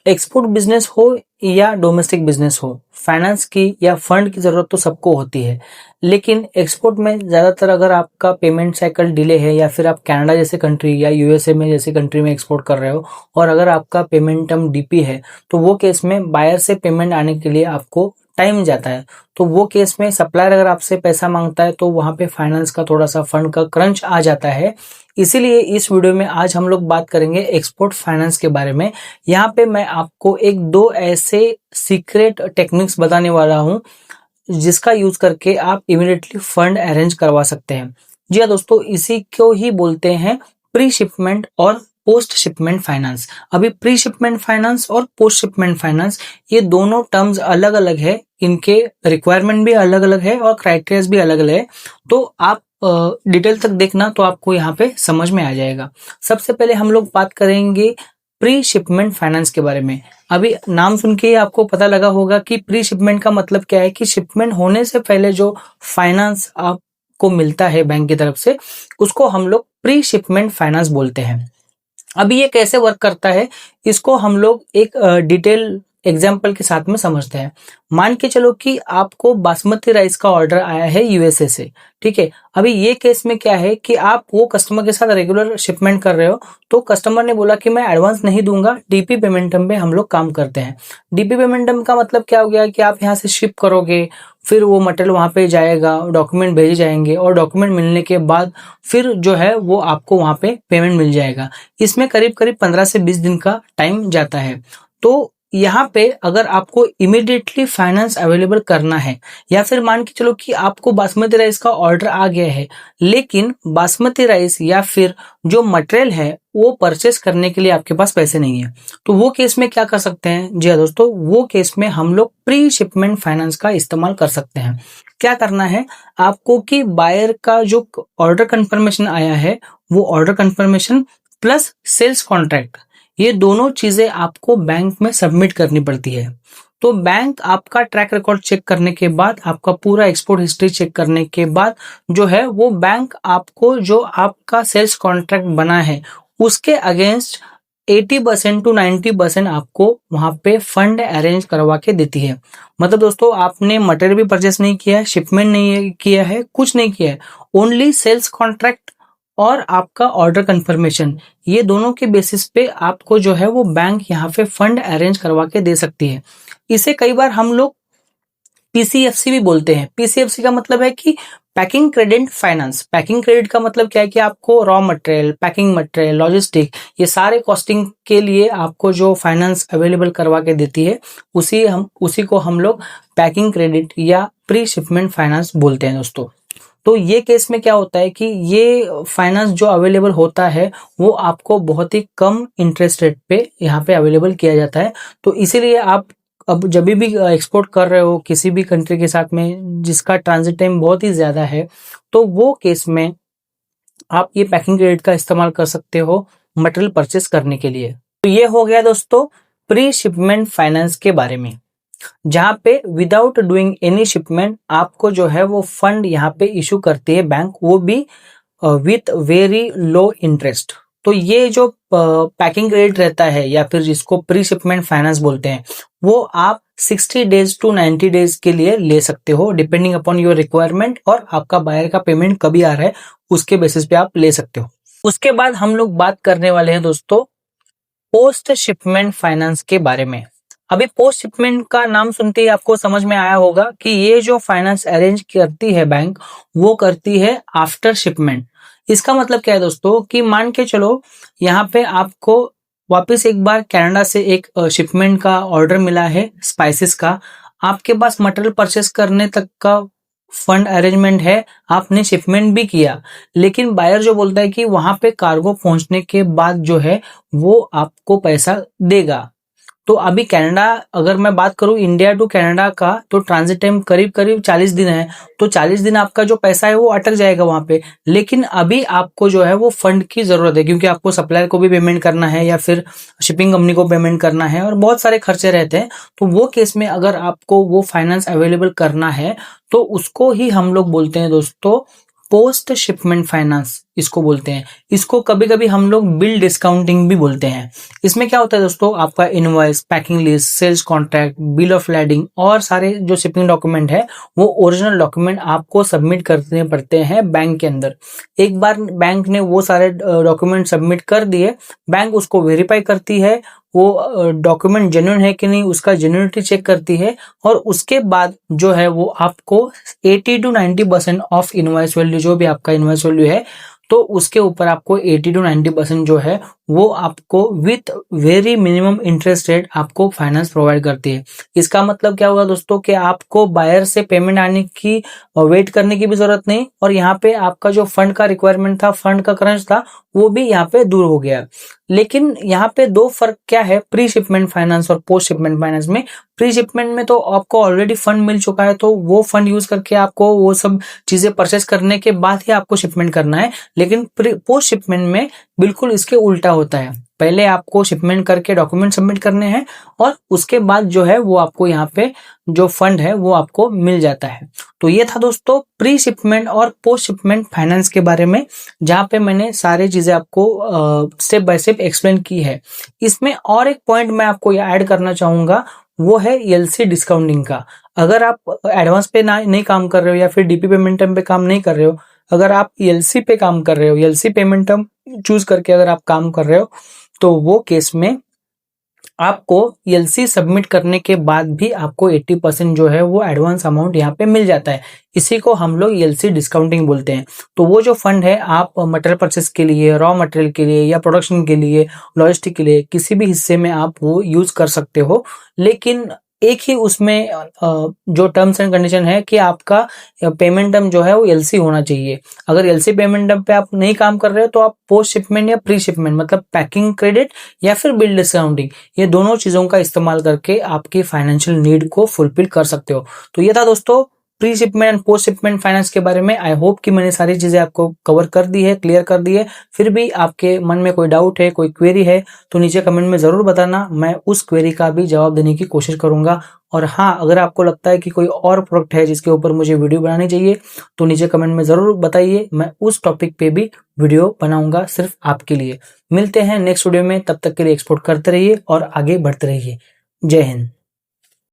Export business हो या domestic business हो, फाइनेंस की या फंड की जरूरत तो सबको होती है। लेकिन एक्सपोर्ट में ज्यादातर अगर आपका पेमेंट साइकिल डिले है या फिर आप कनाडा जैसे कंट्री या यूएसए में जैसे कंट्री में एक्सपोर्ट कर रहे हो और अगर आपका पेमेंट टर्म डीपी है, तो वो केस में बायर से पेमेंट आने के लिए आपको टाइम जाता है। तो वो केस में सप्लायर अगर आपसे पैसा मांगता है तो वहां पे फाइनेंस का थोड़ा सा फंड का क्रंच आ जाता है। इसीलिए इस वीडियो में आज हम लोग बात करेंगे एक्सपोर्ट फाइनेंस के बारे में। यहाँ पे मैं आपको एक दो ऐसे सीक्रेट टेक्निक्स बताने वाला हूँ जिसका यूज करके आप इमीडिएटली फंड अरेंज करवा सकते हैं। जी हाँ दोस्तों, इसी को ही बोलते हैं प्री शिपमेंट और पोस्ट शिपमेंट फाइनेंस। अभी प्री शिपमेंट फाइनेंस और पोस्ट शिपमेंट फाइनेंस ये दोनों टर्म्स अलग अलग है, इनके रिक्वायरमेंट भी अलग अलग है और क्राइटेरिया भी अलग अलग है। तो आप डिटेल तक देखना तो आपको यहाँ पे समझ में आ जाएगा। सबसे पहले हम लोग बात करेंगे प्री शिपमेंट फाइनेंस के बारे में। अभी नाम सुन के ही आपको पता लगा होगा कि प्री शिपमेंट का मतलब क्या है, कि शिपमेंट होने से पहले जो फाइनेंस आपको मिलता है बैंक की तरफ से, उसको हम लोग प्री शिपमेंट फाइनेंस बोलते हैं। अभी ये कैसे वर्क करता है, इसको हम लोग एक डिटेल एग्जाम्पल के साथ में समझते हैं। मान के चलो कि आपको बासमती राइस का ऑर्डर आया है यूएसए से, ठीक है। अभी ये केस में क्या है कि आप वो कस्टमर के साथ रेगुलर शिपमेंट कर रहे हो, तो कस्टमर ने बोला कि मैं एडवांस नहीं दूंगा, डीपी पेमेंटम पे हम लोग काम करते हैं। डीपी पेमेंटम का मतलब क्या हो गया कि आप यहाँ से शिप करोगे, फिर वो मटेरियल वहां पे जाएगा, डॉक्यूमेंट भेजे जाएंगे और डॉक्यूमेंट मिलने के बाद फिर जो है वो आपको वहां पे पेमेंट मिल जाएगा। इसमें करीब करीब 15 से 20 दिन का टाइम जाता है। तो यहाँ पे अगर आपको इमीडिएटली फाइनेंस अवेलेबल करना है, या फिर मान के चलो कि आपको बासमती राइस का ऑर्डर आ गया है, लेकिन बासमती राइस या फिर जो मटेरियल है वो परचेस करने के लिए आपके पास पैसे नहीं है, तो वो केस में क्या कर सकते हैं। जी हाँ दोस्तों, वो केस में हम लोग प्री शिपमेंट फाइनेंस का इस्तेमाल कर सकते हैं। क्या करना है आपको कि बायर का जो ऑर्डर कंफर्मेशन आया है, वो order confirmation plus sales contract, ये दोनों चीजें आपको बैंक में सबमिट करनी पड़ती है। तो बैंक आपका ट्रैक रिकॉर्ड चेक करने के बाद, आपका पूरा एक्सपोर्ट हिस्ट्री चेक करने के बाद जो है वो बैंक आपको जो आपका सेल्स कॉन्ट्रैक्ट बना है उसके अगेंस्ट 80% टू 90% आपको वहां पे फंड अरेंज करवा के देती है। मतलब दोस्तों, आपने मटेरियल भी परचेस नहीं किया है, शिपमेंट नहीं किया है, कुछ नहीं किया है, ओनली सेल्स कॉन्ट्रैक्ट और आपका ऑर्डर कंफर्मेशन, ये दोनों के बेसिस पे आपको जो है वो बैंक यहाँ पे फंड अरेंज करवा के दे सकती है। इसे कई बार हम लोग पीसीएफसी भी बोलते हैं। पीसीएफसी का मतलब है कि packing credit finance. Packing credit का मतलब क्या है कि आपको raw material, packing material, logistic, ये सारे कॉस्टिंग के लिए आपको जो फाइनेंस अवेलेबल करवा के देती है उसी को हम लोग पैकिंग क्रेडिट या प्री शिपमेंट फाइनेंस बोलते हैं दोस्तों। तो ये केस में क्या होता है कि ये फाइनेंस जो अवेलेबल होता है वो आपको बहुत ही कम इंटरेस्ट रेट पे यहाँ पे अवेलेबल किया जाता है। तो इसीलिए आप अब जब भी एक्सपोर्ट कर रहे हो किसी भी कंट्री के साथ में जिसका ट्रांजिट टाइम बहुत ही ज्यादा है, तो वो केस में आप ये पैकिंग क्रेडिट का इस्तेमाल कर सकते हो मटेरियल परचेस करने के लिए। तो ये हो गया दोस्तों प्री शिपमेंट फाइनेंस के बारे में, जहां पे विदाउट डूइंग एनी शिपमेंट आपको जो है वो फंड यहाँ पे इशू करती है बैंक, वो भी विथ वेरी लो इंटरेस्ट। तो ये जो पैकिंग क्रेडिट रहता है या फिर जिसको प्री शिपमेंट फाइनेंस बोलते हैं, वो आप 60 डेज टू 90 डेज के लिए ले सकते हो, डिपेंडिंग अपॉन योर रिक्वायरमेंट और आपका बायर का पेमेंट कभी आ रहा है उसके बेसिस पे आप ले सकते हो। उसके बाद हम लोग बात करने वाले हैं दोस्तों पोस्ट शिपमेंट फाइनेंस के बारे में। अभी पोस्ट शिपमेंट का नाम सुनते ही आपको समझ में आया होगा कि ये जो फाइनेंस अरेंज करती है बैंक, वो करती है आफ्टर शिपमेंट। इसका मतलब क्या है दोस्तों कि मान के चलो यहाँ पे आपको वापस एक बार कनाडा से एक शिपमेंट का ऑर्डर मिला है स्पाइसेस का, आपके पास मटेरियल परचेस करने तक का फंड अरेंजमेंट है, आपने शिपमेंट भी किया, लेकिन बायर जो बोलता है कि वहां पे कार्गो पहुंचने के बाद जो है वो आपको पैसा देगा। तो अभी कनाडा, अगर मैं बात करूं इंडिया टू कनाडा का, तो ट्रांजिट टाइम करीब करीब 40 दिन है। तो 40 दिन आपका जो पैसा है वो अटक जाएगा वहां पे। लेकिन अभी आपको जो है वो फंड की जरूरत है, क्योंकि आपको सप्लायर को भी पेमेंट करना है या फिर शिपिंग कंपनी को पेमेंट करना है और बहुत सारे खर्चे रहते हैं। तो वो केस में अगर आपको वो फाइनेंस अवेलेबल करना है तो उसको ही हम लोग बोलते हैं दोस्तों पोस्ट शिपमेंट फाइनेंस। इसको बोलते हैं। इसको कभी कभी हम लोग बिल डिस्काउंटिंग भी बोलते हैं। इसमें क्या होता है दोस्तों, आपका invoice, packing list, sales contract, bill of lading और सारे जो शिपिंग डॉक्यूमेंट है वो ओरिजिनल डॉक्यूमेंट आपको सबमिट करने पड़ते हैं बैंक के अंदर। एक बार बैंक ने वो सारे डॉक्यूमेंट सबमिट कर दिए, बैंक उसको वेरीफाई करती है, वो डॉक्यूमेंट जेन्युइन है कि नहीं उसका जेन्युइनिटी चेक करती है, और उसके बाद जो है वो आपको 80 to 90% ऑफ इनवॉइस वैल्यू, जो भी आपका इनवॉइस वैल्यू है, तो उसके ऊपर आपको 80 to 90% जो है वो आपको with very minimum interest rate आपको फाइनेंस प्रोवाइड करती है। इसका मतलब क्या होगा दोस्तों कि आपको बायर से पेमेंट आने की वेट करने की भी जरूरत नहीं, और यहाँ पे आपका जो फंड का रिक्वायरमेंट था, फंड का क्रंच था, वो भी यहाँ पे दूर हो गया। लेकिन यहाँ पे दो फर्क क्या है प्री शिपमेंट फाइनेंस और पोस्ट शिपमेंट फाइनेंस में। प्री शिपमेंट में तो आपको ऑलरेडी फंड मिल चुका है, तो वो फंड यूज करके आपको वो सब चीजें परचेस करने के बाद ही आपको शिपमेंट करना है। लेकिन पोस्ट शिपमेंट में बिल्कुल इसके उल्टा होता है, पहले आपको शिपमेंट करके डॉक्यूमेंट सबमिट करने हैं और उसके बाद जो है वो आपको यहाँ पे जो फंड है वो आपको मिल जाता है। तो ये था दोस्तों प्री शिपमेंट और पोस्ट शिपमेंट फाइनेंस के बारे में, जहां पे मैंने सारी चीजें आपको स्टेप बाय स्टेप एक्सप्लेन की है। इसमें और एक पॉइंट मैं आपको ऐड करना चाहूंगा, वो है एलसी डिस्काउंटिंग का। अगर आप एडवांस पे नहीं काम कर रहे हो या फिर डीपी पेमेंट टर्म पे काम नहीं कर रहे हो, अगर आप एलसी पे काम कर रहे हो, एलसी पेमेंट टर्म चूज करके अगर आप काम कर रहे हो, तो वो केस में आपको एलसी सबमिट करने के बाद भी आपको 80% जो है वो एडवांस अमाउंट यहाँ पे मिल जाता है। इसी को हम लोग एलसी डिस्काउंटिंग बोलते हैं। तो वो जो फंड है आप मटेरियल परचेस के लिए, रॉ मटेरियल के लिए या प्रोडक्शन के लिए, लॉजिस्टिक के लिए, किसी भी हिस्से में आप वो यूज कर सकते हो। लेकिन एक ही उसमें जो टर्म्स एंड कंडीशन है कि आपका पेमेंट टर्म जो है वो एलसी होना चाहिए। अगर एलसी पेमेंट टर्म पे आप नहीं काम कर रहे हो तो आप पोस्ट शिपमेंट या प्री शिपमेंट, मतलब पैकिंग क्रेडिट या फिर बिल डिस्काउंटिंग, ये दोनों चीजों का इस्तेमाल करके आपकी फाइनेंशियल नीड को फुलफिल कर सकते हो। तो ये था दोस्तों pre shipment and post shipment finance के बारे में। आई होप कि मैंने सारी चीजें आपको कवर कर दी है, क्लियर कर दी है। फिर भी आपके मन में कोई डाउट है, कोई क्वेरी है, तो नीचे कमेंट में जरूर बताना, मैं उस क्वेरी का भी जवाब देने की कोशिश करूंगा। और हाँ, अगर आपको लगता है कि कोई और प्रोडक्ट है जिसके ऊपर मुझे वीडियो बनानी चाहिए, तो नीचे कमेंट में जरूर बताइए, मैं उस टॉपिक पे भी वीडियो बनाऊंगा सिर्फ आपके लिए। मिलते हैं नेक्स्ट वीडियो में, तब तक के लिए एक्सपोर्ट करते रहिए और आगे बढ़ते रहिए। जय हिंद।